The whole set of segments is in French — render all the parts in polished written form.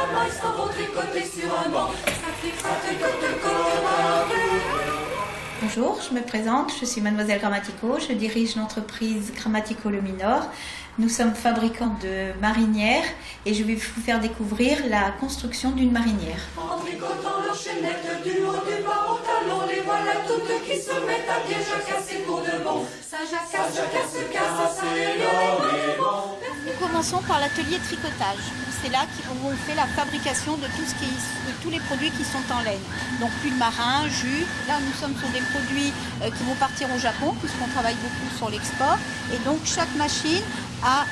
la maille s'en vont tricoter sur un banc. Ça tricote, Bonjour, je me présente, je suis Mademoiselle Grammatico, je dirige l'entreprise Grammatico Le Minor. Nous sommes fabricants de marinières et je vais vous faire découvrir la construction d'une marinière. en tricotant leurs chaînettes du haut du bas au talon, les voilà toutes qui se mettent à bien jacasser pour de bon. Ça jacasse, ça y est bon. Nous commençons par l'atelier tricotage. C'est là où on fait la fabrication de tous les produits qui sont en laine. Donc pull marin, jus. Là, nous sommes sur des produits qui vont partir au Japon puisqu'on travaille beaucoup sur l'export. Et donc chaque machine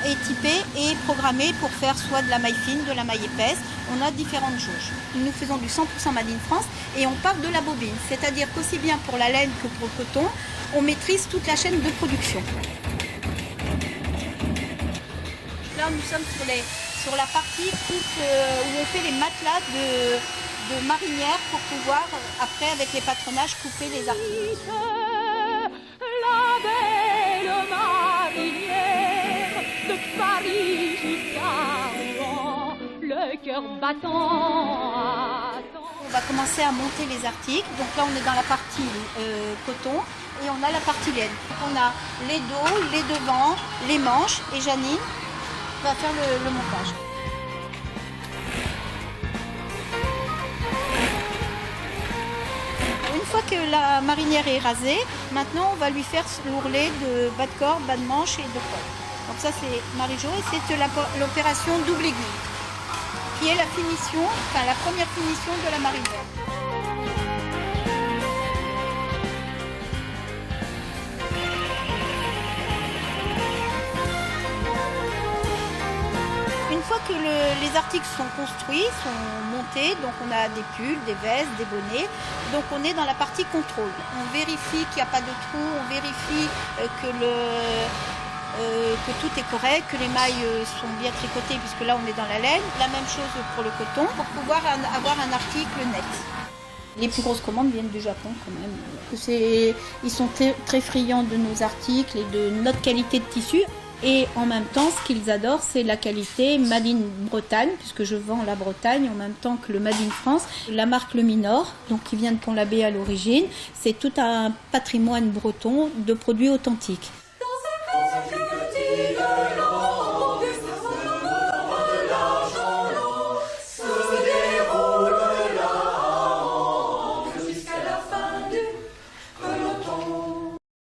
est typée et programmée pour faire soit de la maille fine, de la maille épaisse. On a différentes jauges. Nous faisons du 100% Made in France et on part de la bobine. C'est-à-dire qu'aussi bien pour la laine que pour le coton, on maîtrise toute la chaîne de production. Là, nous sommes sur la partie où on fait les matelas de marinière pour pouvoir, après, avec les patronages, couper les articles. La belle marinière de Paris jusqu'à Rouen, le cœur battant. On va commencer à monter les articles. Donc là, on est dans la partie coton et on a la partie laine. On a les dos, les devants, les manches et Janine va faire le montage. Une fois que la marinière est rasée, maintenant on va lui faire l'ourlet de bas de corps, bas de manche et de col. Donc ça c'est Marie-Jo et c'est l'opération double aiguille, qui est la finition, enfin la première finition de la marinière. Une fois que les articles sont construits, sont montés, donc on a des pulls, des vestes, des bonnets, donc on est dans la partie contrôle. On vérifie qu'il n'y a pas de trou, on vérifie que tout est correct, que les mailles sont bien tricotées puisque là on est dans la laine. La même chose pour le coton, pour pouvoir avoir un article net. Les plus grosses commandes viennent du Japon quand même. Ils sont très friands de nos articles et de notre qualité de tissu. Et en même temps, ce qu'ils adorent, c'est la qualité Made in Bretagne, puisque je vends la Bretagne en même temps que le Made in France. La marque Le Minor, donc qui vient de Pont-l'Abbé à l'origine, c'est tout un patrimoine breton de produits authentiques.